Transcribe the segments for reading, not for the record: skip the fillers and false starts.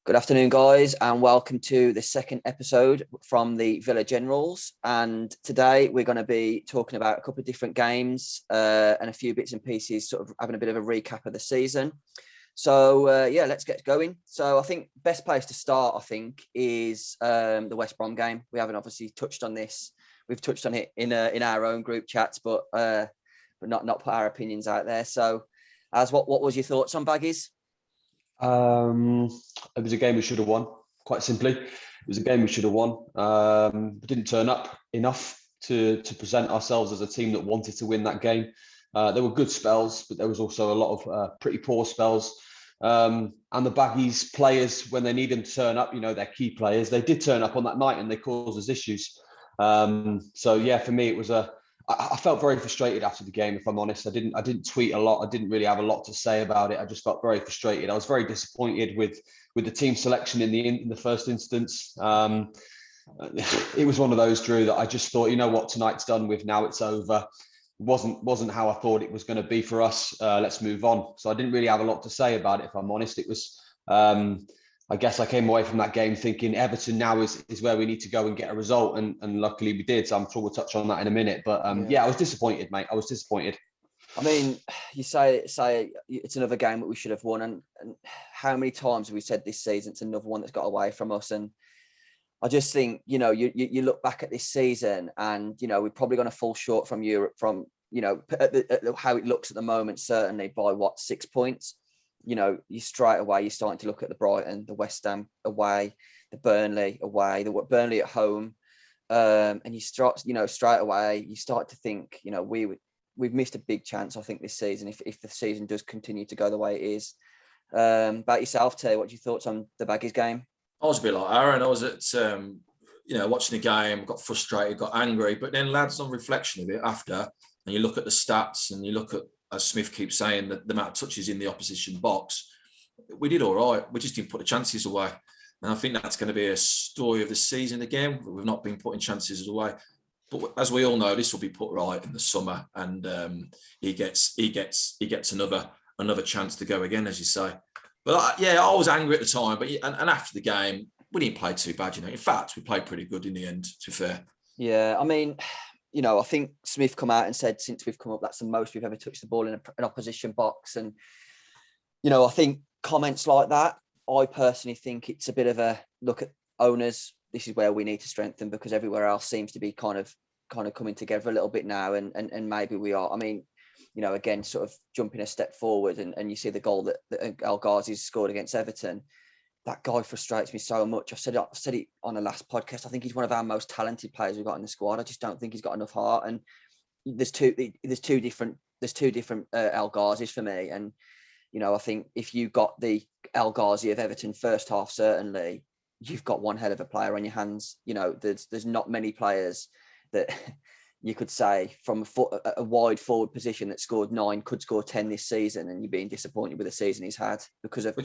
Good afternoon, guys, and welcome to the second episode from the Villa Generals. And today we're going to be talking about a couple of different games and a few bits and pieces, sort of having a bit of a recap of the season. So, let's get going. So I think best place to start, is the West Brom game. We haven't obviously touched on this. We've touched on it in our own group chats, but not put our opinions out there. So, what was your thoughts on Baggies? It was a game we should have won, quite simply. It was a game we should have won. We didn't turn up enough to present ourselves as a team that wanted to win that game. There were good spells, but there was also a lot of pretty poor spells. And the Baggies players, when they need them to turn up, they're key players. They did turn up on that night and they caused us issues. For me, it was I felt very frustrated after the game, if I'm honest. I didn't tweet a lot. I didn't really have a lot to say about it. I just felt very frustrated. I was very disappointed with the team selection in the first instance. It was one of those, Drew, that I just thought, you know what, tonight's done with. Now it's over. It wasn't how I thought it was going to be for us. Let's move on. So I didn't really have a lot to say about it, if I'm honest. It was. I guess I came away from that game thinking Everton now is where we need to go and get a result, and luckily we did. So I'm sure we'll touch on that in a minute. But I was disappointed, mate. I was disappointed. I mean, you say it's another game that we should have won, and how many times have we said this season it's another one that's got away from us? And I just think, you look back at this season, and we're probably going to fall short from Europe from at how it looks at the moment, certainly by 6 points. You straight away, you're starting to look at the Brighton, the West Ham away, the Burnley away, the Burnley at home. And you start, straight away, you start to think, we've missed a big chance, I think, this season, if the season does continue to go the way it is. About yourself, Tay, what's your thoughts on the Baggies game? I was a bit like Aaron. I was at, watching the game, got frustrated, got angry. But then, lads, on reflection of it after, and you look at the stats and you look at, as Smith keeps saying, the amount of touches in the opposition box, we did all right. We just didn't put the chances away. And I think that's going to be a story of the season again. We've not been putting chances away. But as we all know, this will be put right in the summer, and he gets another chance to go again, as you say. But I was angry at the time. But and after the game, we didn't play too bad. In fact, we played pretty good in the end, to be fair. Yeah, I mean, I think Smith come out and said since we've come up, that's the most we've ever touched the ball in an opposition box. And, I think comments like that, I personally think it's a bit of a look at owners. This is where we need to strengthen, because everywhere else seems to be kind of coming together a little bit now. And maybe we are. I mean, again, sort of jumping a step forward, and you see the goal that Ghazi scored against Everton. That guy frustrates me so much. I've said it on the last podcast. I think he's one of our most talented players we've got in the squad. I just don't think he's got enough heart. And there's two different El Ghazis for me. And I think if you got the El Ghazi of Everton first half, certainly you've got one hell of a player on your hands. There's not many players that you could say from a wide forward position that scored 9 could score 10 this season, and you're being disappointed with the season he's had because of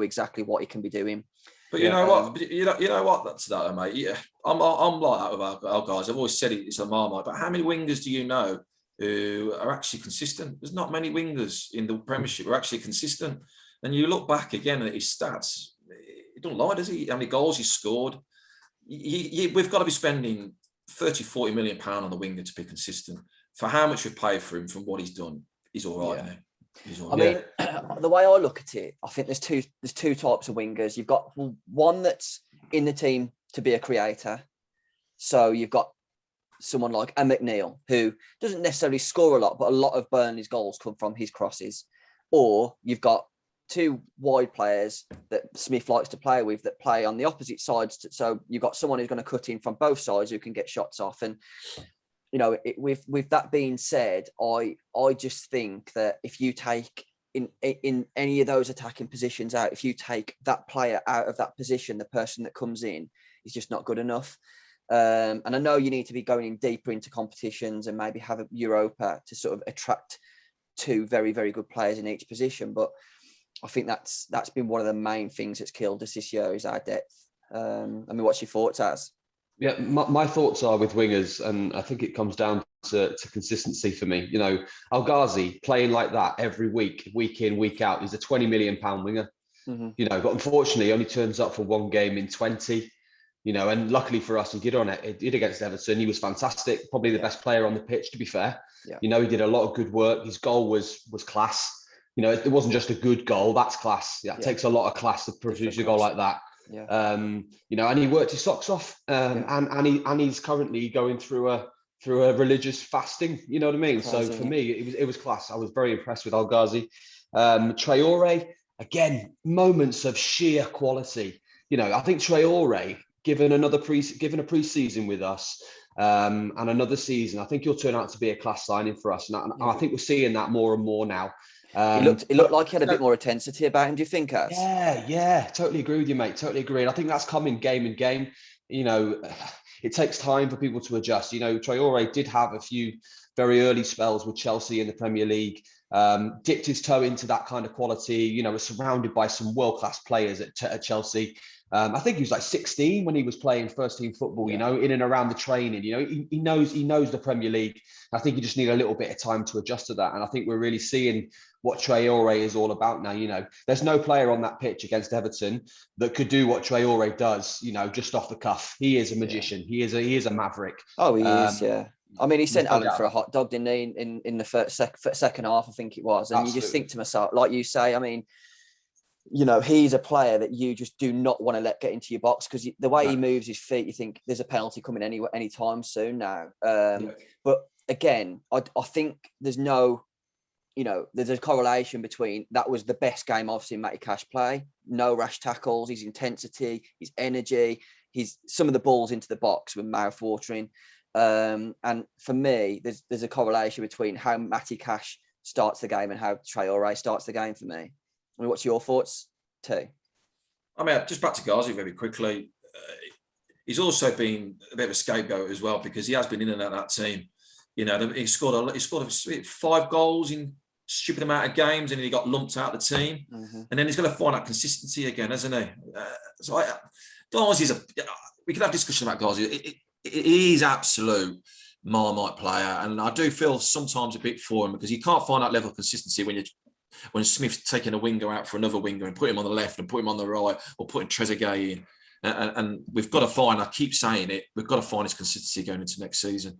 exactly what he can be doing. But you know what, that's that, mate. Yeah, I'm like that with our guys. I've always said it's a Marmite. But how many wingers do you know who are actually consistent? There's not many wingers in the Premiership who are actually consistent. And you look back again at his stats, he don't lie, does he? How many goals he scored? We've got to be spending 30-40 million pound on the winger to be consistent. For how much we've paid for him, from what he's done, he's all right now. He's all right. I mean, the way I look at it, I think there's two types of wingers. You've got one that's in the team to be a creator. So you've got someone like a McNeil, who doesn't necessarily score a lot, but a lot of Burnley's goals come from his crosses. Or you've got two wide players that Smith likes to play with that play on the opposite sides. So you've got someone who's going to cut in from both sides who can get shots off. And, with that being said, I just think that if you take in any of those attacking positions out, if you take that player out of that position, the person that comes in is just not good enough. And I know you need to be going in deeper into competitions and maybe have a Europa to sort of attract two very, very good players in each position. But I think that's been one of the main things that's killed us this year, is our depth. What's your thoughts, Az? Yeah, my thoughts are with wingers, and I think it comes down to consistency for me. El Ghazi playing like that every week in, week out, is a £20 million winger. you know, but unfortunately he only turns up for one game in 20, you know, and luckily for us, he did against Everton. He was fantastic, probably the best player on the pitch, to be fair. You know, he did a lot of good work. His goal was class. You know, it wasn't just a good goal, that's class. It takes a lot of class to produce a goal like that. You know, and he worked his socks off. And he's currently going through a religious fasting, you know what I mean? Crazy, so for me, it was class. I was very impressed with Ghazi. Traore, again, moments of sheer quality. You know, I think Traore, given a pre-season with us, and another season, I think he'll turn out to be a class signing for us. And I think we're seeing that more and more now. He looked like he had a bit more intensity about him. Do you think, Az? Yeah, totally agree with you, mate. Totally agree. And I think that's coming game in game. You know, it takes time for people to adjust. You know, Traore did have a few very early spells with Chelsea in the Premier League, dipped his toe into that kind of quality, you know, was surrounded by some world-class players at Chelsea. I think he was like 16 when he was playing first team football, you know, in and around the training, you know, he knows the Premier League. I think he just need a little bit of time to adjust to that. And I think we're really seeing what Traore is all about now. You know, there's no player on that pitch against Everton that could do what Traore does, you know, just off the cuff. He is a magician. He is a maverick. Oh, he is. Yeah. I mean, he sent Alan for a hot dog, didn't he, in the second half, I think it was. And you just think to myself, like you say, I mean, you know, he's a player that you just do not want to let get into your box, because the way he moves his feet, you think there's a penalty coming any time soon now. But again, I think there's no, you know, there's a correlation between that was the best game I've seen Matty Cash play. No rash tackles, his intensity, his energy, some of the balls into the box were mouth-watering. And for me, there's a correlation between how Matty Cash starts the game and how Traore starts the game for me. I mean, what's your thoughts, too? I mean, just back to Ghazi very quickly. He's also been a bit of a scapegoat as well, because he has been in and out of that team. You know, he scored 5 goals in stupid amount of games, and he got lumped out of the team. And then he's going to find that consistency again, hasn't he? Ghazi's we could have discussion about Ghazi. He's absolute Marmite player, and I do feel sometimes a bit for him, because you can't find that level of consistency when Smith's taking a winger out for another winger and put him on the left and put him on the right, or putting Trezeguet in. And we've got to find, I keep saying it, we've got to find his consistency going into next season.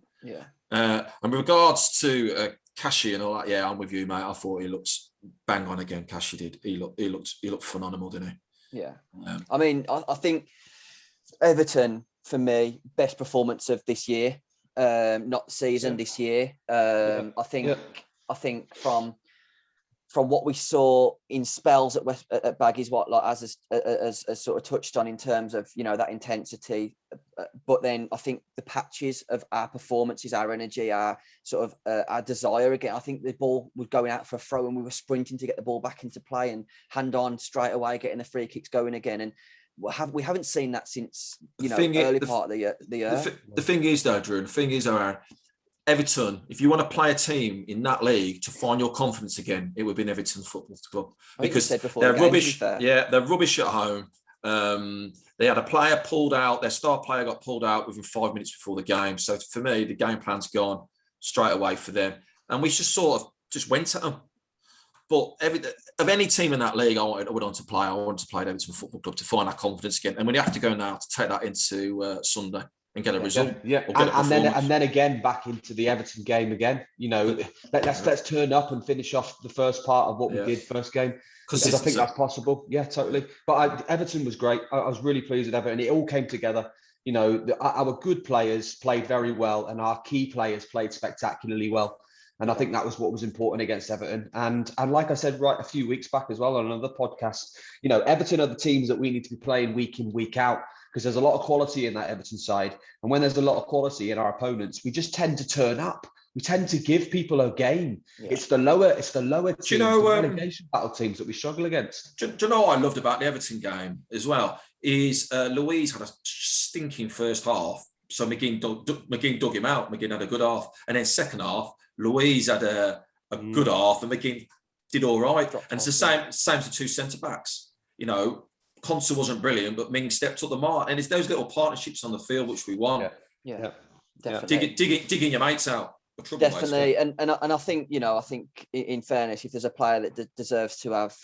And with regards to Kashi and all that, I'm with you, mate. I thought he looks bang on again. Kashi did. He looked phenomenal, didn't he? I mean, I think Everton, for me, best performance of this year, not the season, this year. I think from what we saw in spells at Baggies, what like as sort of touched on in terms of, you know, that intensity, but then I think the patches of our performances, our energy, our sort of our desire again. I think the ball was going out for a throw and we were sprinting to get the ball back into play and hand on straight away, getting the free kicks going again. And we haven't seen that since, you know, early part of the year. The thing is, though, Drew, Aaron, Everton, if you want to play a team in that league to find your confidence again, it would be an Everton Football Club, because they're rubbish. They're rubbish at home. They had a player pulled out. Their star player got pulled out within 5 minutes before the game. So for me, the game plan's gone straight away for them, and we just sort of just went at them. But of any team in that league, I wanted to play. I wanted to play at Everton Football Club to find that confidence again, and we have to go now to take that into Sunday and get a result. And then again back into the Everton game again. You know, let's turn up and finish off the first part of what we did first game, because I think that's possible. Yeah, totally. But Everton was great. I was really pleased with Everton. It all came together. You know, our good players played very well, and our key players played spectacularly well. And I think that was what was important against Everton. And like I said, right, a few weeks back as well on another podcast, you know, Everton are the teams that we need to be playing week in, week out, because there's a lot of quality in that Everton side. And when there's a lot of quality in our opponents, we just tend to turn up. We tend to give people a game. It's the lower teams, the relegation battle teams that we struggle against. Do you know what I loved about the Everton game as well? Is Louise had a stinking first half. So McGinn dug him out. McGinn had a good half. And then second half, Louise had a good half, and McGinn did all right. And it's the same to two centre-backs. You know, Conser wasn't brilliant, but Ming stepped up the mark. And it's those little partnerships on the field which we want. Yeah, definitely. Digging your mates out. Definitely, and I think, you know, I think in fairness, if there's a player that deserves to have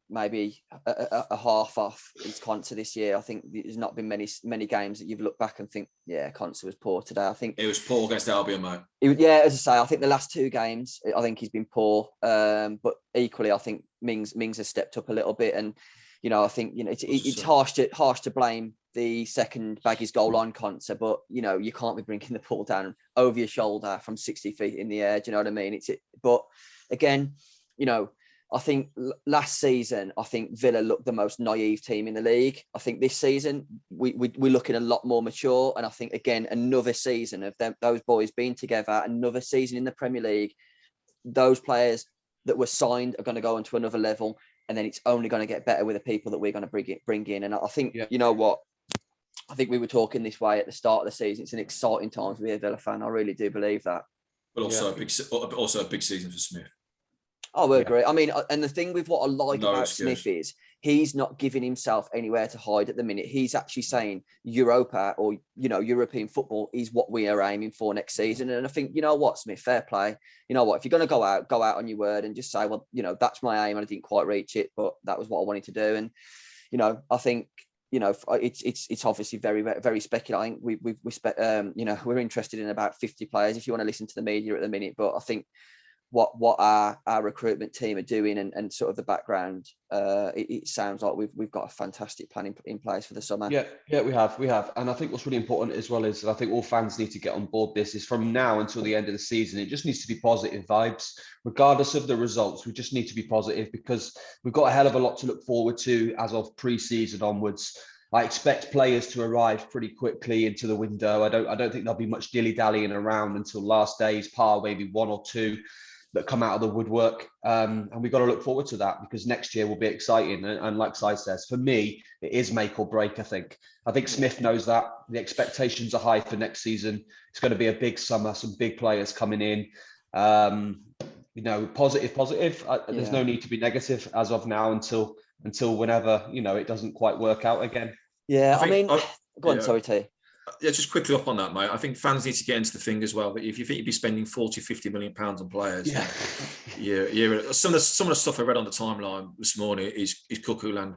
maybe a half off his Conte this year, I think there's not been many games that you've looked back and think, yeah, Conte was poor today. I think it was poor against Albion, mate. Yeah, as I say, I think the last 2 games, I think he's been poor, but equally, I think Mings has stepped up a little bit, and you know, I think, you know, it's harsh to blame the second Baggies goal on Conte, but you know, you can't be bringing the ball down over your shoulder from 60 feet in the air. Do you know what I mean? But again, you know, I think last season, I think Villa looked the most naive team in the league. I think this season we're looking a lot more mature, and I think again another season of those boys being together, another season in the Premier League. Those players that were signed are going to go onto another level, and then it's only going to get better with the people that we're going to bring in. And I think, you know what, I think we were talking this way at the start of the season. It's an exciting time to be a Villa fan. I really do believe that. But also a big season for Smith. I would agree. I mean, and the thing with what I like about Smith is he's not giving himself anywhere to hide at the minute. He's actually saying Europa, or, you know, European football is what we are aiming for next season. And I think, you know what, Smith, fair play. You know what, if you're going to go out on your word and just say, well, you know, that's my aim and I didn't quite reach it, but that was what I wanted to do. And, you know, I think, you know, it's obviously very, very speculating. You know, we're interested in about 50 players if you want to listen to the media at the minute, but I think what our recruitment team are doing and sort of the background, it sounds like we've got a fantastic plan in place for the summer. Yeah, we have. And I think what's really important as well is, I think all fans need to get on board this, is from now until the end of the season, it just needs to be positive vibes. Regardless of the results, we just need to be positive, because we've got a hell of a lot to look forward to as of pre-season onwards. I expect players to arrive pretty quickly into the window. I don't think there'll be much dilly-dallying around until last days, maybe 1 or 2 that come out of the woodwork, and we've got to look forward to that, because next year will be exciting. And like Si says, for me, it is make or break. I think Smith knows that. The expectations are high for next season. It's going to be a big summer, some big players coming in. You know, positive. There's no need to be negative as of now until whenever, you know, it doesn't quite work out again. Yeah, go on, sorry, T. Yeah, just quickly up on that, mate. I think fans need to get into the thing as well. But if you think you'd be spending 40-50 million pounds on players, some of the stuff I read on the timeline this morning is cuckoo land.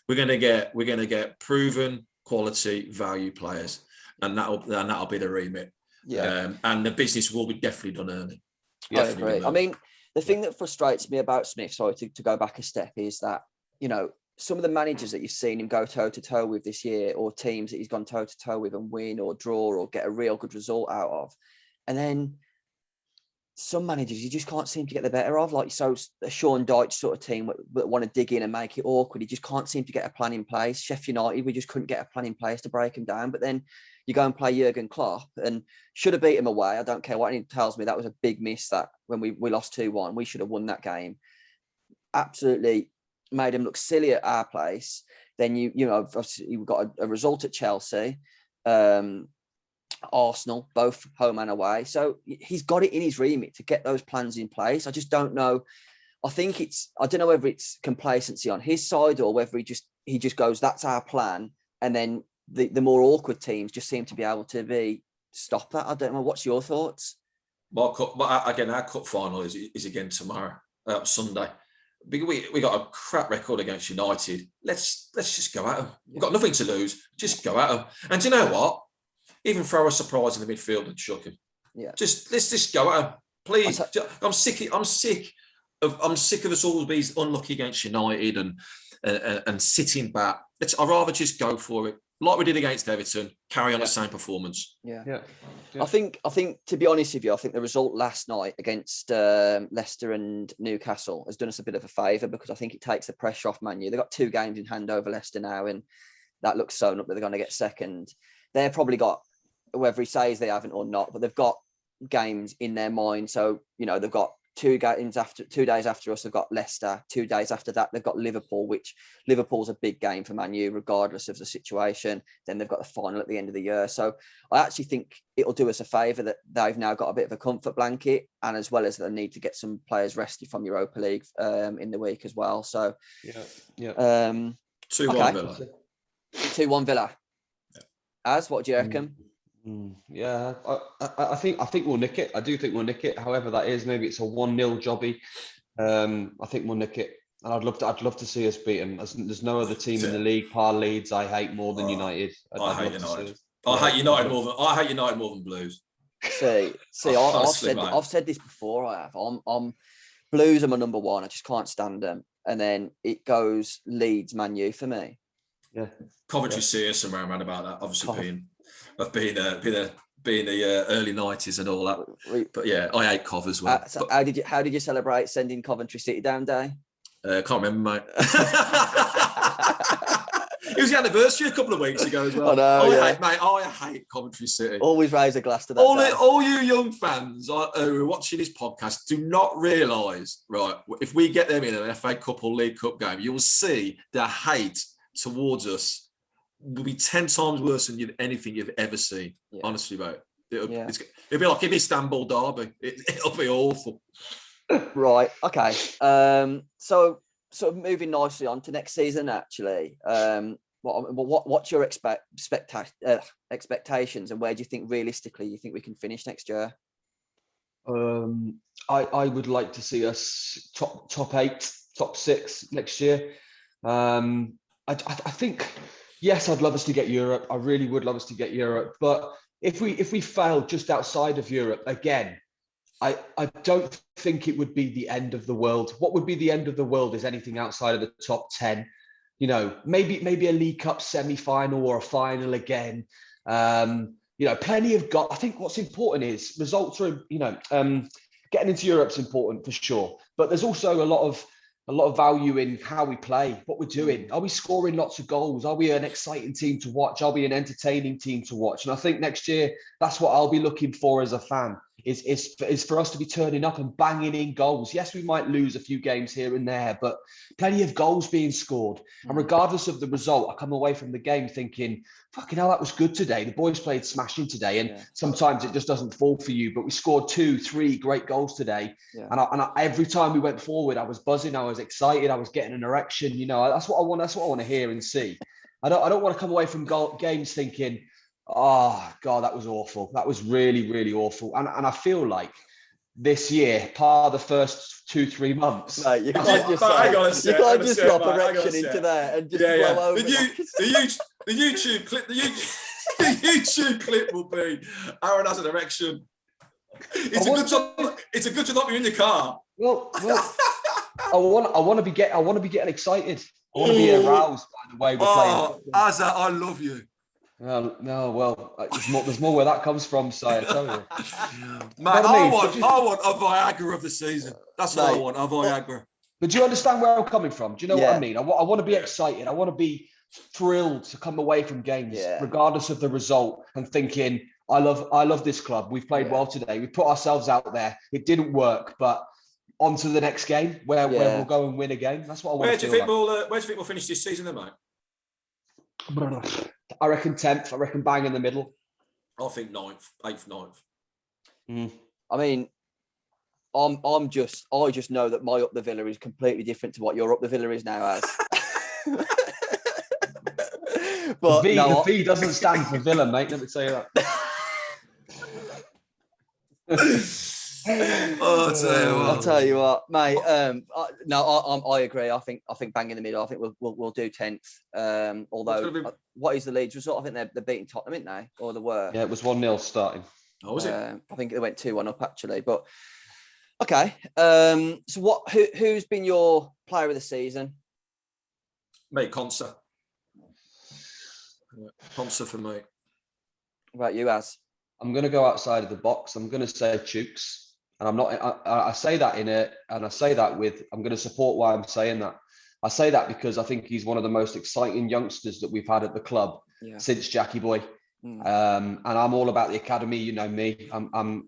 We're going to get proven quality value players, and that'll be the remit. Yeah, and the business will be definitely done early. I agree. I mean, the thing that frustrates me about Smith, sorry to go back a step, is that, you know, some of the managers that you've seen him go toe-to-toe with this year, or teams that he's gone toe-to-toe with and win or draw or get a real good result out of. And then some managers you just can't seem to get the better of, like a Sean Dyche sort of team that want to dig in and make it awkward. He just can't seem to get a plan in place. Sheffield United, we just couldn't get a plan in place to break him down. But then you go and play Jurgen Klopp and should have beat him away. I don't care what anyone tells me. That was a big miss, that when we lost 2-1. We should have won that game. Absolutely made him look silly at our place. Then you know, obviously we got a result at Chelsea, Arsenal, both home and away. So he's got it in his remit to get those plans in place. I just don't know. I don't know whether it's complacency on his side or whether he just goes, that's our plan, and then the more awkward teams just seem to be able to stop that. I don't know. What's your thoughts? Well, again, our cup final is again tomorrow, Sunday. We got a crap record against United. Let's just go at them. We've got nothing to lose. Just go at them. And do you know what? Even throw a surprise in the midfield and chuck him. Yeah. Let's just go at them, please. I'm sick of us all being unlucky against United and sitting back. I'd rather just go for it, like we did against Everton. Carry on the same performance. Yeah. I think to be honest with you, I think the result last night against Leicester and Newcastle has done us a bit of a favour, because I think it takes the pressure off Man U. They've got 2 games in hand over Leicester now, and that looks sewn up that they're going to get second. They've probably got, whether he says they haven't or not, but they've got games in their mind. So, you know, they've got 2 days after us, they've got Leicester. 2 days after that, they've got Liverpool, which Liverpool's a big game for Man U, regardless of the situation. Then they've got the final at the end of the year. So I actually think it'll do us a favour that they've now got a bit of a comfort blanket, and as well as they need to get some players rested from Europa League in the week as well. So 2-1 Villa. 2-1 Villa. What do you reckon? Yeah, I think we'll nick it. I do think we'll nick it. However that is, maybe it's a 1-0 jobby. I think we'll nick it, and I'd love to see us beaten. There's no other team in the league, par Leeds, I hate more than United. I hate United. I hate United more than Blues. See, Honestly, I've said this before. I have. I'm Blues are my number one. I just can't stand them. And then it goes Leeds, Man U for me. Yeah, Coventry serious somewhere around about that. Obviously, being the early 90s and all that. But yeah, I hate Cov as well. So how did you celebrate sending Coventry City down, Day? Can't remember, mate. It was the anniversary a couple of weeks ago as well. I hate Coventry City. Always raise a glass to that. All you young fans who are watching this podcast do not realise, right, if we get them in an FA Cup or League Cup game, you'll see the hate towards us will be 10 times worse than anything you've ever seen. Yeah. Honestly, mate. It'll be like in Istanbul derby. It'll be awful. Right. Okay. So moving nicely on to next season, actually. What's your expectations, and where do you think realistically you think we can finish next year? I would like to see us top 8, top 6 next year. I think, yes, I'd love us to get Europe. I really would love us to get Europe. But if we fail just outside of Europe again, I don't think it would be the end of the world. What would be the end of the world is anything outside of the top 10. You know, maybe a League Cup semi-final or a final again. Plenty of I think what's important is results are, getting into Europe's important for sure. But there's also a lot of value in how we play, what we're doing. Are we scoring lots of goals? Are we an exciting team to watch? Are we an entertaining team to watch? And I think next year, that's what I'll be looking for as a fan, is for us to be turning up and banging in goals. Yes, we might lose a few games here and there, but plenty of goals being scored. And regardless of the result, I come away from the game thinking, fucking hell, that was good today. The boys played smashing today. And sometimes it just doesn't fall for you, but we scored 2-3 great goals today. Yeah. And every time we went forward, I was buzzing. I was excited. I was getting an erection. That's what I want. That's what I want to hear and see. I don't want to come away from games thinking, oh God, that was awful. That was really, really awful. And I feel like this year, the first 2-3 months. Mate, you can't just drop erection into there and just blow over. The YouTube clip will be Aaron has an erection. It's a good job not being in the car. Well, I want to be getting excited. I want to be aroused by the way we're playing. Azza, I love you. No, there's more where that comes from, Si, I tell you. Mate, I want a Viagra of the season. That's what I want, a Viagra. But do you understand where I'm coming from? Do you know what I mean? I want to be excited. I want to be thrilled to come away from games, regardless of the result, and thinking, I love this club. We've played well today. We put ourselves out there. It didn't work, but on to the next game where we'll go and win again. That's what I want. Where do you think we'll finish this season, then, mate? I reckon 10th. I reckon bang in the middle. I think 9th, 8th, 9th. I mean, I just know that my Up the Villa is completely different to what your Up the Villa is now as. But the V doesn't stand for Villa, mate. Let me tell you that. I'll tell you what, mate. I agree. I think bang in the middle. I think we'll do 10th. Although, what is the Leeds result? I think they're beating Tottenham, didn't they? Or they were. Yeah, it was 1-0 starting. Oh, was it? I think they went 2-1 up actually. But okay. So who's been your player of the season? Mate, Conser. Conser for me. What about you, Az? I'm going to go outside of the box. I'm going to say Chooks. And I'm not, I say that I'm going to support why I'm saying that. I say that because I think he's one of the most exciting youngsters that we've had at the club since Jackie Boy. And I'm all about the academy. You know me.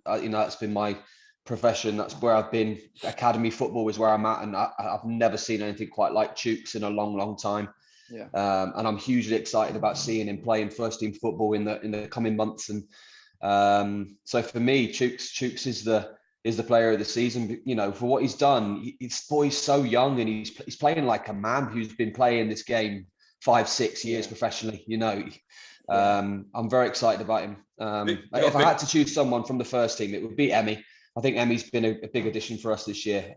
That's been my profession. That's where I've been. Academy football is where I'm at. And I've never seen anything quite like Chooks in a long, long time. Yeah. And I'm hugely excited about seeing him playing first team football in the coming months. And so for me, Chooks is the player of the season, for what he's done. He's so young and he's playing like a man who's been playing this game 5-6 years professionally. I'm very excited about him. If I had to choose someone from the first team, it would be Emmy. I think Emmy's been a big addition for us this year.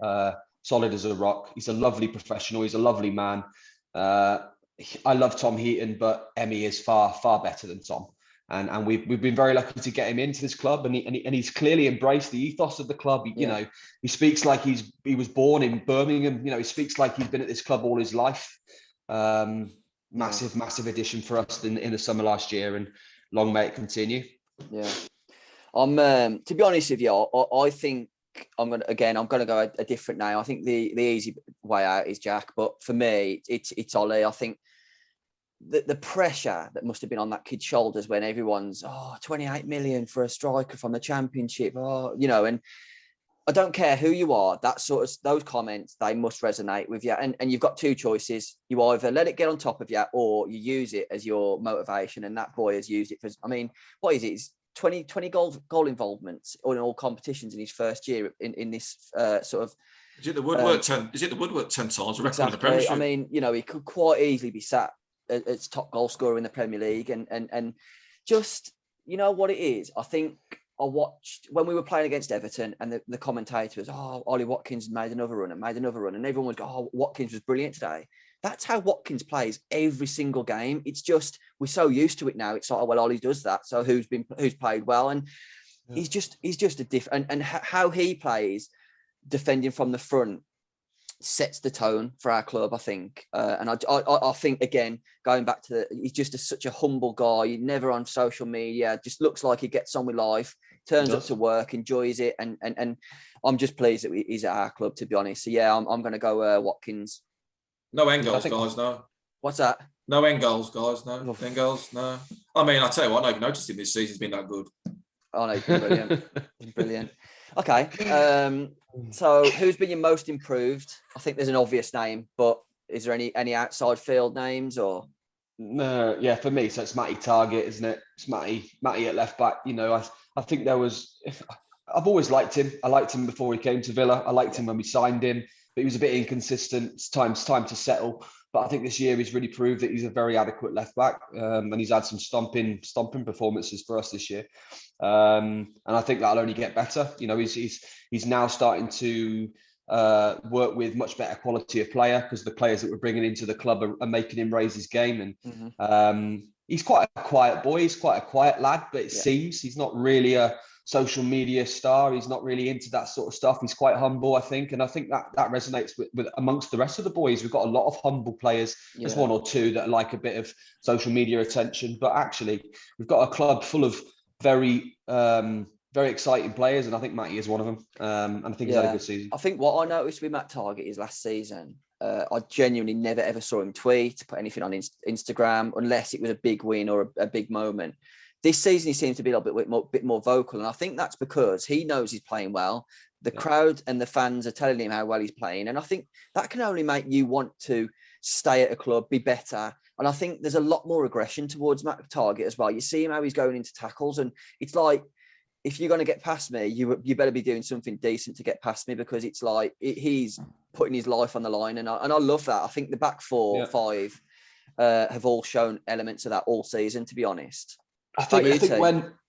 Solid as a rock. He's a lovely professional. He's a lovely man. I love Tom Heaton, but Emmy is far, far better than Tom. And we've been very lucky to get him into this club, and he's clearly embraced the ethos of the club. He speaks like he was born in Birmingham. He speaks like he's been at this club all his life. Massive addition for us in the summer last year, and long may it continue. Yeah, I'm to be honest with you, I think I'm gonna go a different name. I think the easy way out is Jack, but for me, it's Ollie. I think the pressure that must have been on that kid's shoulders when everyone's 28 million for a striker from the Championship, and I don't care who you are, those comments, they must resonate with you. And you've got two choices. You either let it get on top of you, or you use it as your motivation. And that boy has used it for, what is it? It's 20 goal involvements in all competitions in his first year in this sort of. Is it the woodwork 10? Is it the woodwork 10 times? Exactly. In the Premiership? He could quite easily be sat as top goal scorer in the Premier League, and just what it is. I think I watched when we were playing against Everton, and the commentator was, Ollie Watkins made another run, and everyone was going, Watkins was brilliant today. That's how Watkins plays every single game. It's just we're so used to it now. It's like, Ollie does that, so who's played well, and he's just a different, and how he plays defending from the front sets the tone for our club, I think. And I think, again, going back to he's just such a humble guy. He's never on social media. Just looks like he gets on with life, turns up to work, enjoys it. And I'm just pleased that he's at our club, to be honest. So, yeah, I'm going to go Watkins. No end goals, guys, no. What's that? No end goals, guys, no. End goals, no. I mean, I'll tell you what, I've noticed him this season. He's been that good. Oh, no, he's been brilliant. He's brilliant. Okay. So who's been your most improved? I think there's an obvious name, but is there any outside field names or? No, yeah, for me, so it's Matty Targett, isn't it? It's Matty at left back. I think I've always liked him. I liked him before he came to Villa. I liked him when we signed him, but he was a bit inconsistent. It's time to settle. But I think this year he's really proved that he's a very adequate left back, and he's had some stomping performances for us this year. And I think that'll only get better. He's now starting to work with much better quality of player, because the players that we're bringing into the club are making him raise his game. And he's quite a quiet boy. He's quite a quiet lad, but it seems he's not really a social media star. He's not really into that sort of stuff. He's quite humble, I think. And I think that resonates with amongst the rest of the boys. We've got a lot of humble players. There's one or two that like a bit of social media attention, but actually we've got a club full of very, very exciting players. And I think Matty is one of them. And I think he's had a good season. I think what I noticed with Matt Targett is last season, I genuinely never ever saw him tweet, put anything on Instagram, unless it was a big win or a big moment. This season, he seems to be a bit more vocal. And I think that's because he knows he's playing well. The crowd and the fans are telling him how well he's playing. And I think that can only make you want to stay at a club, be better. And I think there's a lot more aggression towards Matt Targett as well. You see him how he's going into tackles. And it's like, if you're going to get past me, you better be doing something decent to get past me, because it's like he's putting his life on the line. And I love that. I think the back four, five have all shown elements of that all season, to be honest. I think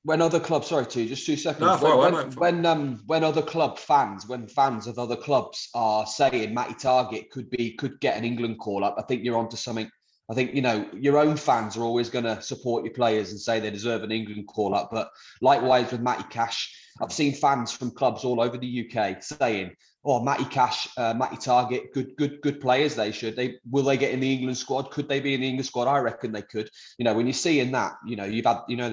when other clubs, sorry, just 2 seconds. When other club fans, when fans of other clubs are saying Matty Targett could get an England call up, I think you're onto something. I think, your own fans are always going to support your players and say they deserve an England call up. But likewise with Matty Cash, I've seen fans from clubs all over the UK saying, Matty Cash, Matty Targett, good players. Will they get in the England squad? Could they be in the England squad? I reckon they could. When you're seeing that, they've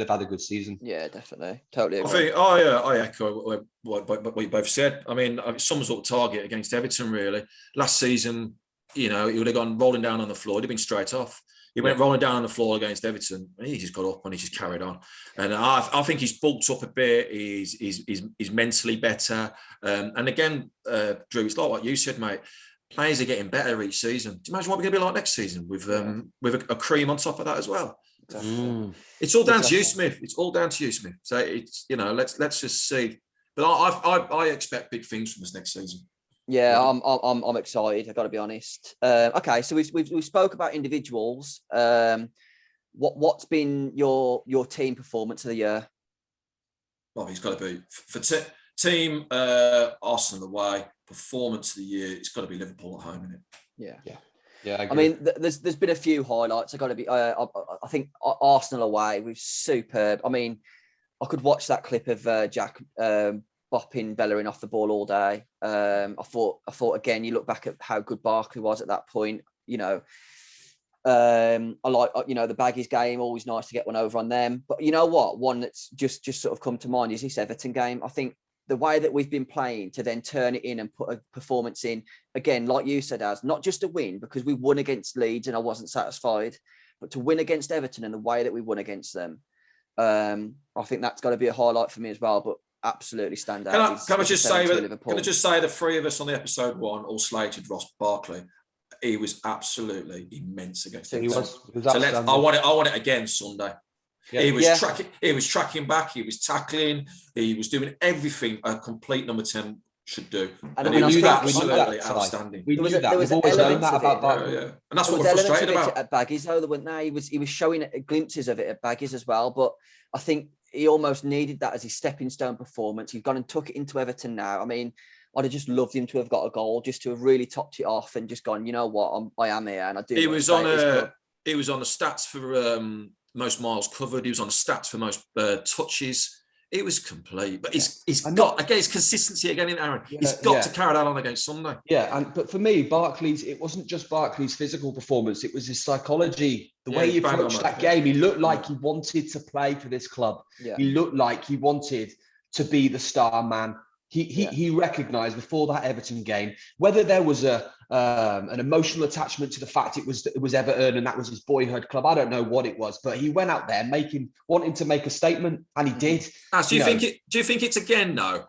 had a good season. Yeah, definitely. Totally agree. I echo what you both said. I mean, it sums up Targett against Everton, really. Last season, he would have gone rolling down on the floor. He'd have been straight off. He went rolling down on the floor against Everton, and he just got up and he just carried on. And I think he's bulked up a bit. He's mentally better. And again, Drew, it's like what you said, mate. Players are getting better each season. Do you imagine what we're going to be like next season with a cream on top of that as well? It's all down to you, Smith. It's all down to you, Smith. So it's let's just see. But I expect big things from us next season. Yeah, I'm excited. I've got to be honest. Okay, so we spoke about individuals. What's been your team performance of the year? Well, he's got to be for team Arsenal away performance of the year. It's got to be Liverpool at home, isn't it? Yeah. I mean, there's been a few highlights. I've got to be. I think Arsenal away was superb. I mean, I could watch that clip of Jack bopping Bellerin off the ball all day. I thought again, you look back at how good Barkley was at that point. You know, I like the Baggies game. Always nice to get one over on them. But you know what? One that's just sort of come to mind is this Everton game. I think the way that we've been playing to then turn it in and put a performance in again, like you said, as not just a win because we won against Leeds and I wasn't satisfied, but to win against Everton and the way that we won against them. I think that's got to be a highlight for me as well. But absolutely stand out. Can I just say the three of us on the episode one all slated Ross Barkley. He was absolutely immense against him. I want it again Sunday. Yeah. He was tracking back. He was tackling. He was doing everything a complete number 10 should do. And he was absolutely outstanding. We knew that. We've always known that about Barkley. Yeah. And that's what we're frustrated about. At Baggies, though, weren't there? He was showing glimpses of it at Baggies as well. But I think he almost needed that as his stepping stone performance. He's gone and took it into Everton now. I mean, I'd have just loved him to have got a goal, just to have really topped it off and just gone, you know what, I am here and I do. He was on the stats for most miles covered. He was on the stats for most touches. It was complete, but he's got again his consistency again in Aaron. He's got to carry that on against Sunday. Yeah, but for me, Barkley's, it wasn't just Barkley's physical performance; it was his psychology. The way he approached that game, he looked like he wanted to play for this club. Yeah. He looked like he wanted to be the star man. He recognised before that Everton game whether there was an emotional attachment to the fact it was Everton and that was his boyhood club. I don't know what it was, but he went out there wanting to make a statement, and he did. Do you think it's again? No,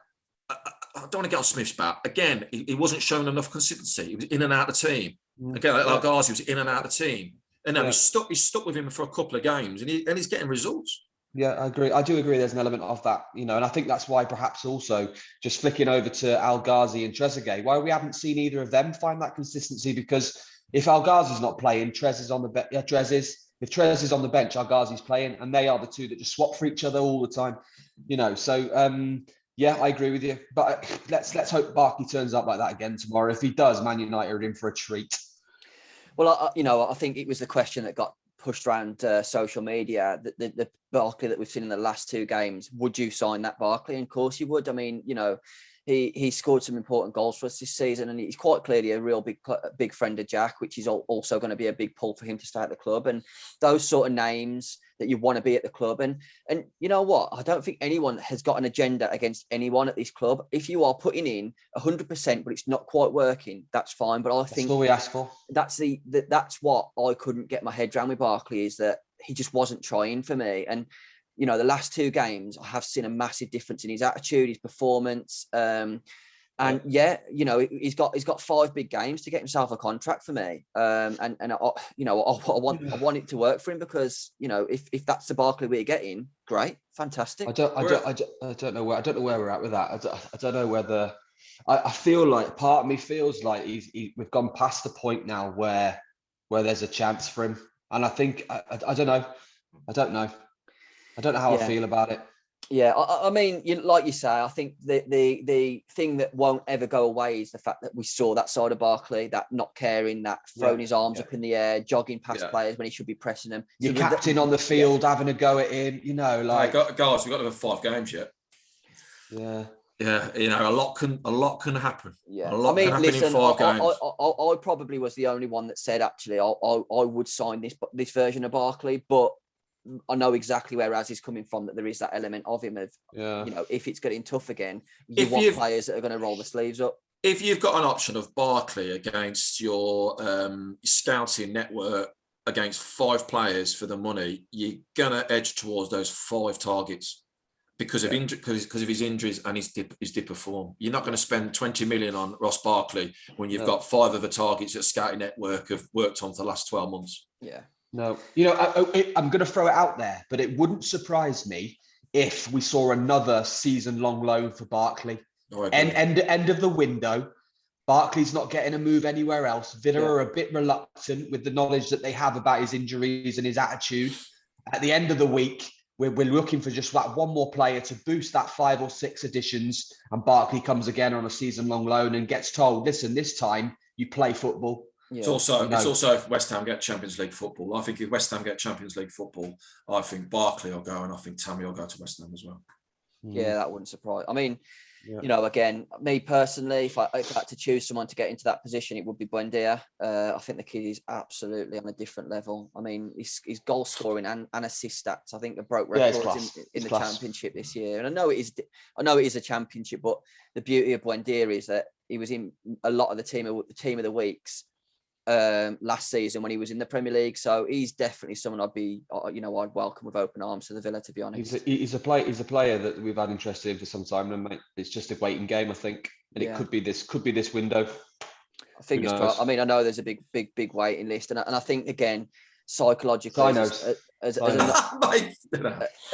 I don't want to get on Smith's back again. He wasn't showing enough consistency. He was in and out of the team. Again, like Ghazi was in and out of the team, and now he's stuck with him for a couple of games, and he's getting results. Yeah, I agree. I do agree there's an element of that, and I think that's why perhaps also just flicking over to Ghazi and Trezeguet, why we haven't seen either of them find that consistency, because if Ghazi's not playing, Trez is on the bench. If Trez is on the bench, Ghazi's playing, and they are the two that just swap for each other all the time, So, I agree with you. But let's hope Barkley turns up like that again tomorrow. If he does, Man United are in for a treat. Well, I think it was the question that got pushed around social media, the Barkley that we've seen in the last two games. Would you sign that Barkley? And of course you would. I mean, he scored some important goals for us this season, and he's quite clearly a real big friend of Jack, which is also going to be a big pull for him to stay at the club. And those sort of names that you want to be at the club. And you know what? I don't think anyone has got an agenda against anyone at this club. If you are putting in 100%, but it's not quite working, that's fine. But I think that's all we ask for. That's what I couldn't get my head around with Barkley, is that he just wasn't trying for me. And the last two games, I have seen a massive difference in his attitude, his performance. He's got 5 big games to get himself a contract for me. I want it to work for him, because if that's the Barkley we're getting, great, fantastic. I don't know where we're at with that. I don't know whether I feel like part of me feels like we've gone past the point now where there's a chance for him, and I think I don't know. I don't know how I feel about it. Yeah, I mean, like you say, I think the thing that won't ever go away is the fact that we saw that side of Barkley, that not caring, that throwing his arms up in the air, jogging past players when he should be pressing them. Your captain on the field having a go at him, guys, we've got to have 5 games yet. Yeah. Yeah, a lot can happen. Yeah, a lot can happen in 5 games. I probably was the only one that said actually I would sign this version of Barkley, but I know exactly where Raz is coming from, that there is that element of him of, if it's getting tough again, you want players that are going to roll the sleeves up. If you've got an option of Barkley against your scouting network against 5 players for the money, you're going to edge towards those 5 targets because of his injuries and his dip of form. You're not going to spend 20 million on Ross Barkley when you've got 5 other targets that scouting network have worked on for the last 12 months. Yeah. No, I'm going to throw it out there, but it wouldn't surprise me if we saw another season-long loan for Barkley. End of the window, Barkley's not getting a move anywhere else. Villa Yeah. are a bit reluctant with the knowledge that they have about his injuries and his attitude. At the end of the week, we're looking for just that one more player to boost that 5 or 6 additions. And Barkley comes again on a season-long loan and gets told, listen, this time you play football. Yeah. It's also if West Ham get Champions League football. I think if West Ham get Champions League football, I think Barkley will go, and I think Tammy will go to West Ham as well. Yeah, that wouldn't surprise. I mean, again, me personally, if I had to choose someone to get into that position, it would be Buendia. I think the kid is absolutely on a different level. I mean, his goal scoring and assist stats, I think, have broke records in the Championship this year. And I know it is a Championship, but the beauty of Buendia is that he was in a lot of the team of the weeks last season when he was in the Premier League. So he's definitely someone I'd welcome with open arms to the Villa, to be honest. He's a player that we've had interest in for some time, and mate, it's just a waiting game, I think, and it could be this window. I think it's crossed. I mean, I know there's a big waiting list, and I think again, psychologically,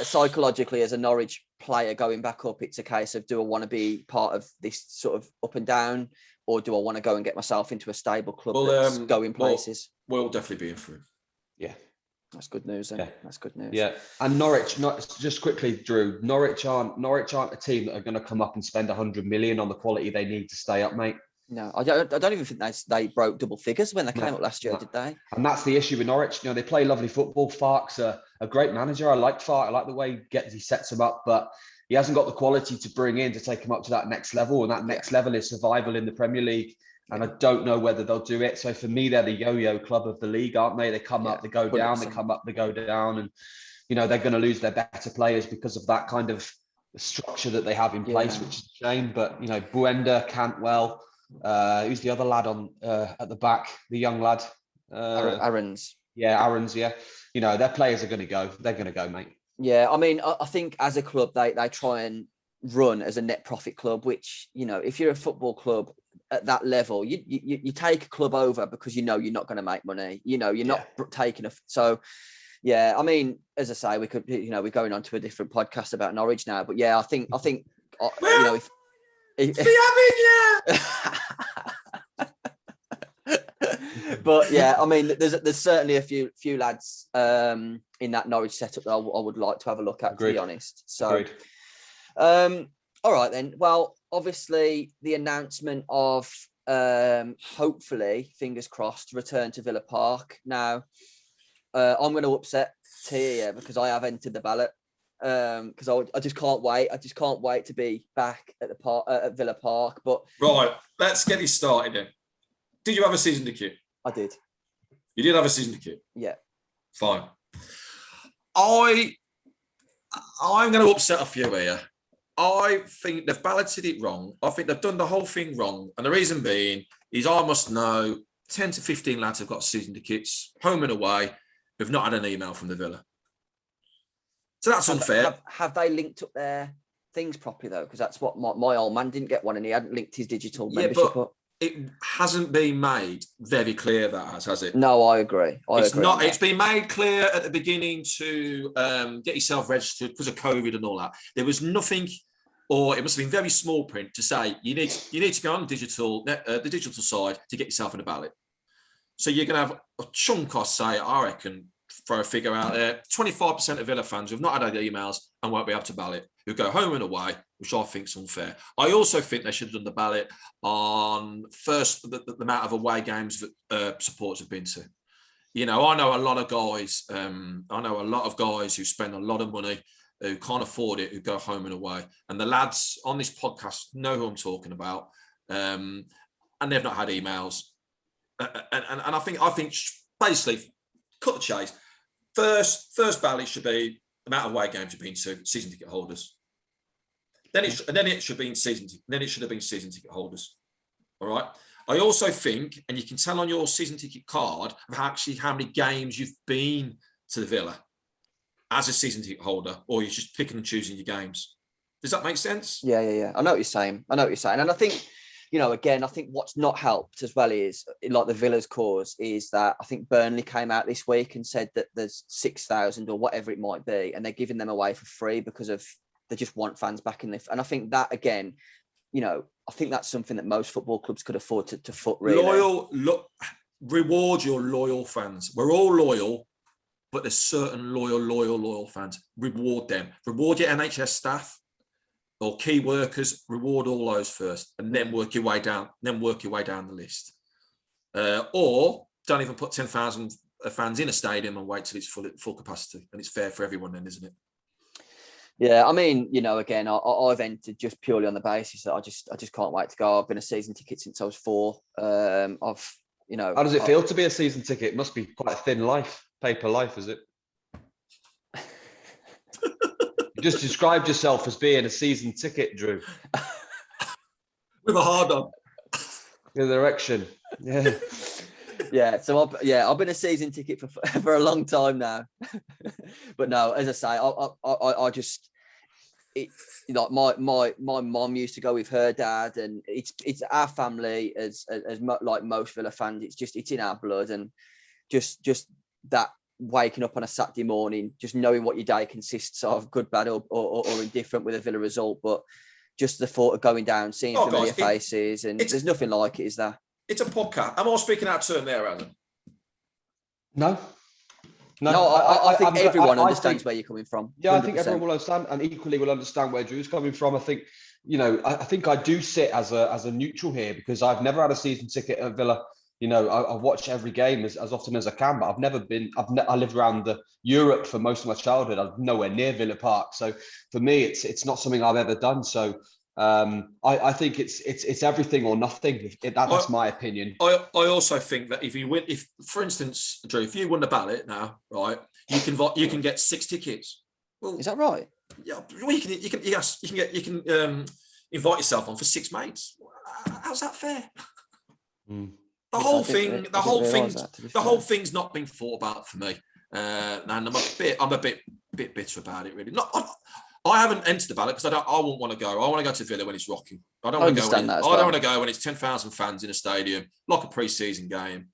psychologically as a Norwich player going back up, it's a case of, do I want to be part of this sort of up and down, or do I want to go and get myself into a stable club that's going places? We'll definitely be in for it. Yeah. That's good news. Yeah. That's good news. Yeah. And Norwich, just quickly, Drew, Norwich aren't a team that are going to come up and spend 100 million on the quality they need to stay up, mate. No, I don't even think they broke double figures when they came up last year, did they? And that's the issue with Norwich. They play lovely football. Farke's a great manager. I like Farke. I like the way he sets them up, but he hasn't got the quality to bring in to take him up to that next level. And that next level is survival in the Premier League. And I don't know whether they'll do it. So for me, they're the yo-yo club of the league, aren't they? They come up, they go down, they come up, they go down. And, they're going to lose their better players because of that kind of structure that they have in place, which is a shame. But, Buenda, Cantwell, who's the other lad on at the back, the young lad? Aarons. Yeah, Aarons, yeah. Their players are going to go. They're going to go, mate. Yeah, I mean, I think as a club, they try and run as a net profit club, which, if you're a football club at that level, you take a club over because you're not going to make money. You're not taking so. Yeah, I mean, as I say, we could, we're going on to a different podcast about Norwich now, but yeah, I think, But yeah, I mean, there's certainly a few lads in that Norwich setup that I would like to have a look at, to be honest. So, all right then. Well, obviously the announcement of hopefully, fingers crossed, return to Villa Park. Now, I'm going to upset Tia because I have entered the ballot because I just can't wait. I just can't wait to be back at the park at Villa Park. But right, let's get this started then. Did you have a season ticket? I did. You did have a season ticket? Yeah. Fine. I'm going to upset a few here. I think they've balloted it wrong. I think they've done the whole thing wrong. And the reason being is I must know 10 to 15 lads have got season tickets, home and away, who've not had an email from the Villa. So that's unfair. Have they linked up their things properly, though? Because that's what my old man didn't get one and he hadn't linked his digital membership up. It hasn't been made very clear that has it? No, I agree. It's been made clear at the beginning to get yourself registered because of COVID and all that. There was nothing, or it must have been very small print to say you need to go on the digital side to get yourself in a ballot. So you're going to have a chunk, I reckon, throw a figure out there, 25% of Villa fans who've not had their emails and won't be able to ballot, who go home and away, which I think is unfair. I also think they should have done the ballot on first the amount of away games that supporters have been to. I know a lot of guys who spend a lot of money, who can't afford it, who go home and away. And the lads on this podcast know who I'm talking about. And they've not had emails. And I think basically, cut the chase. First ballot should be the amount of away games you've been to, season ticket holders. Then it should have been season ticket holders. All right. I also think, and you can tell on your season ticket card actually how many games you've been to the Villa as a season ticket holder, or you're just picking and choosing your games. Does that make sense? Yeah. I know what you're saying. And I think, again, I think what's not helped as well is, like the Villa's cause, is that I think Burnley came out this week and said that there's 6,000 or whatever it might be, and they're giving them away for free because of they just want fans back in the. And I think that, again, I think that's something that most football clubs could afford to foot. Really, Reward your loyal fans. We're all loyal, but there's certain loyal fans. Reward them. Reward your NHS staff or key workers. Reward all those first, and then work your way down. Then work your way down the list. Or don't even put 10,000 fans in a stadium and wait till it's full capacity, and it's fair for everyone. Then, isn't it? Yeah, I mean, again, I've entered just purely on the basis that I just can't wait to go. I've been a season ticket since I was 4. How does it feel to be a season ticket? It must be quite a thin life, paper life, is it? You just described yourself as being a season ticket, Drew. With a hard on. With an erection. Yeah. Yeah, so I've been a season ticket for a long time now. But no, as I say, I just like my mom used to go with her dad, and it's our family as like most Villa fans. It's in our blood, and just that waking up on a Saturday morning, just knowing what your day consists of, good, bad, or indifferent with a Villa result, but just the thought of going down, seeing familiar faces, and there's nothing like it, is there? It's a podcast. Am I speaking out of turn there, Alan? No, I think everyone understands where you're coming from. Yeah, 100%. I think everyone will understand, and equally will understand where Drew's coming from. I think, I think I do sit as a neutral here, because I've never had a season ticket at Villa. I watch every game as often as I can, but I've never been. I lived around Europe for most of my childhood. I'm nowhere near Villa Park, so for me, it's not something I've ever done. So I think it's everything or nothing. That's my opinion. I also think that if for instance, Drew, if you won the ballot now, right, you can get 6 tickets. Well, is that right? Yeah, well, you can invite yourself on for 6 mates. How's that fair? The whole thing's not been thought about for me, and I'm a bit bitter about it. Really, I haven't entered the ballot because I won't want to go. I want to go to Villa when it's rocking. I don't want to go when it's 10,000 fans in a stadium, like a pre-season game.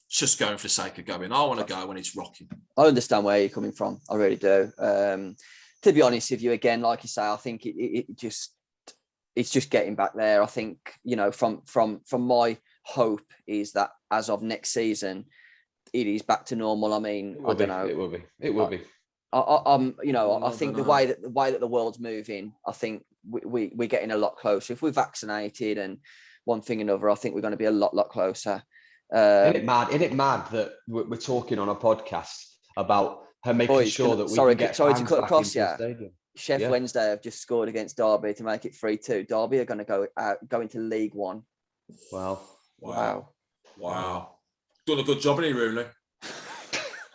Just going for the sake of going. I want to go when it's rocking. I understand where you're coming from. I really do. To be honest with you, again, like you say, I think it's just getting back there. I think, from my hope is that as of next season, it is back to normal. I mean, I don't know. It will be. I think the way that the world's moving, I think we're getting a lot closer. If we're vaccinated and one thing and another, I think we're going to be a lot closer. Isn't it mad that we're talking on a podcast about her making sure that we can get sorry to cut across, Stadium. Wednesday have just scored against Derby to make it 3-2. Derby are going to go into League One. Wow. Done a good job, ain't he, Rooney?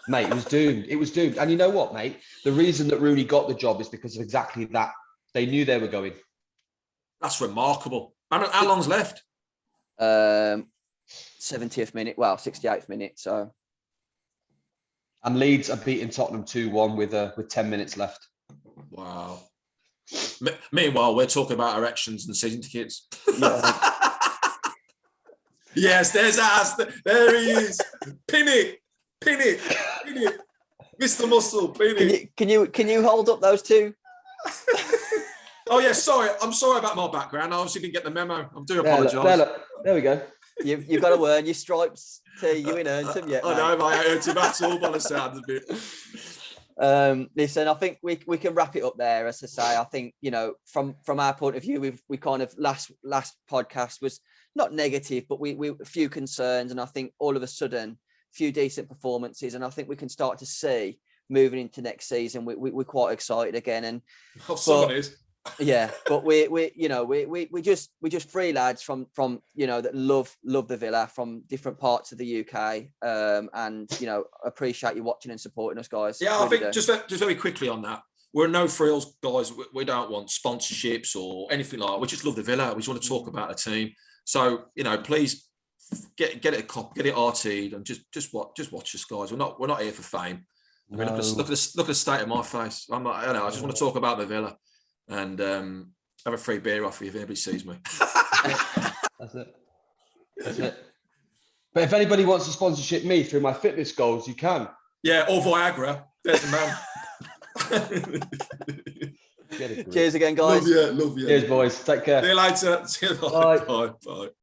Mate, it was doomed. And you know what, mate? The reason that Rooney got the job is because of exactly that. They knew they were going. That's remarkable. How long's left? 70th minute, 68th minute. So, and Leeds are beating Tottenham 2-1 with 10 minutes left. Wow. Meanwhile, we're talking about erections and season tickets. Yeah. Yes, there's us. There he is. Pin it. Mr. Muscle, pin it. Can you hold up those two? Oh yeah, sorry. I'm sorry about my background. I obviously didn't get the memo. I do apologise. There we go. You've got to earn your stripes. You ain't earned them yet. I know, I earned them at all by the sound of it. Listen, I think we can wrap it up there. As I say, I think from our point of view, we kind of last podcast was not negative, but we a few concerns, and I think all of a sudden, few decent performances, and I think we can start to see moving into next season. We're quite excited again, and someone is. Yeah, but we just 3 lads from that love the Villa from different parts of the UK, and appreciate you watching and supporting us, guys. Yeah, really I think just very quickly on that, we're no frills guys. We don't want sponsorships or anything like that. We just love the Villa. We just want to talk about the team. So please get it a copy, get it RT'd, and just watch us, guys. We're not here for fame. I mean, look at the state of my face. I'm not. I just want to talk about the Villa. And have a free beer off you if anybody sees me. That's it. But if anybody wants to sponsorship me through my fitness goals, you can. Yeah, or Viagra. There's the man. Cheers again, guys. Love you. Cheers, boys. Take care. See you later. See you later. Bye. Bye. Bye.